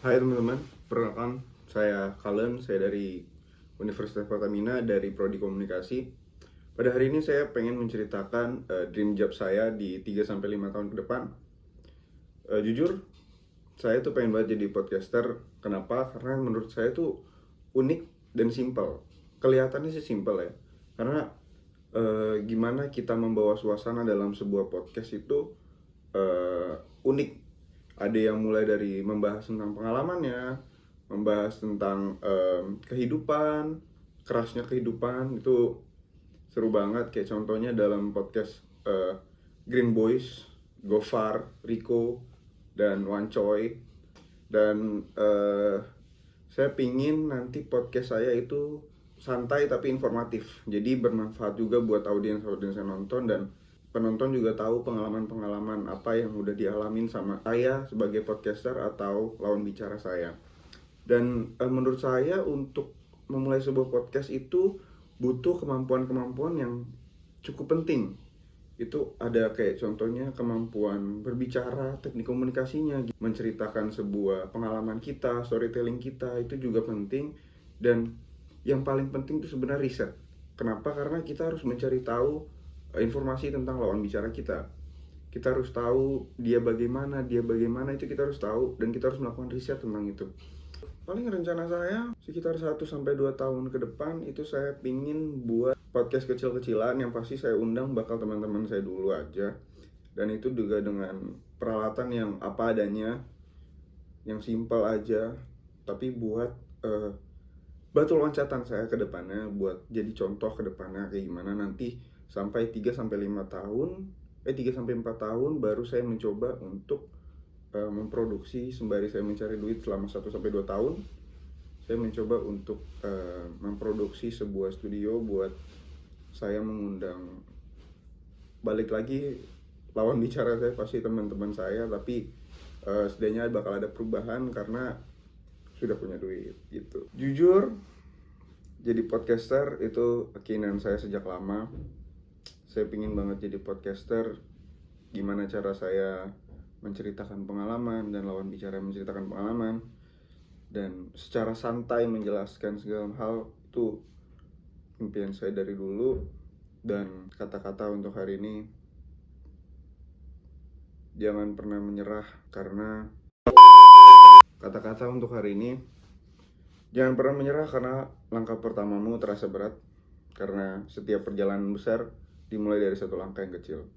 Hai teman-teman, perkenalkan saya Kalen, saya dari Universitas Pertamina dari Prodi Komunikasi. Pada hari ini saya pengen menceritakan dream job saya di 3-5 tahun ke depan. Jujur, saya tuh pengen banget jadi podcaster. Kenapa? Karena menurut saya tuh unik dan simpel. Kelihatannya sih simpel ya. Karena gimana kita membawa suasana dalam sebuah podcast itu unik. Ada yang mulai dari membahas tentang pengalamannya, membahas tentang kehidupan, kerasnya kehidupan, itu seru banget. Kayak contohnya dalam podcast Green Boys, Gofar, Rico, dan Wancoy. Dan saya pingin nanti podcast saya itu santai tapi informatif, jadi bermanfaat juga buat audiens yang nonton, dan penonton juga tahu pengalaman-pengalaman apa yang udah dialamin sama saya sebagai podcaster atau lawan bicara saya. Dan menurut saya untuk memulai sebuah podcast itu butuh kemampuan-kemampuan yang cukup penting. Itu ada kayak contohnya kemampuan berbicara, teknik komunikasinya, menceritakan sebuah pengalaman kita, storytelling kita, itu juga penting. Dan yang paling penting itu sebenarnya riset. Kenapa? Karena kita harus mencari tahu informasi tentang lawan bicara kita. Kita harus tahu dia bagaimana itu kita harus tahu, dan kita harus melakukan riset tentang itu. Paling rencana saya sekitar 1-2 tahun ke depan itu saya pingin buat podcast kecil-kecilan, yang pasti saya undang bakal teman-teman saya dulu aja. Dan itu juga dengan peralatan yang apa adanya, yang simpel aja, tapi buat batu loncatan saya ke depannya, buat jadi contoh ke depannya kayak gimana nanti sampai 3-5 tahun 3-4 tahun baru saya mencoba untuk memproduksi sembari saya mencari duit. Selama 1-2 tahun saya mencoba untuk memproduksi sebuah studio buat saya mengundang, balik lagi, lawan bicara saya pasti teman-teman saya, tapi setidaknya bakal ada perubahan karena sudah punya duit gitu. Jujur, jadi podcaster itu keinginan saya sejak lama. Saya pingin banget jadi podcaster. Gimana cara saya menceritakan pengalaman dan lawan bicara menceritakan pengalaman, dan secara santai menjelaskan segala hal, itu impian saya dari dulu. Dan kata-kata untuk hari ini, jangan pernah menyerah, karena kata-kata untuk hari ini, jangan pernah menyerah karena langkah pertamamu terasa berat, karena setiap perjalanan besar dimulai dari satu langkah yang kecil.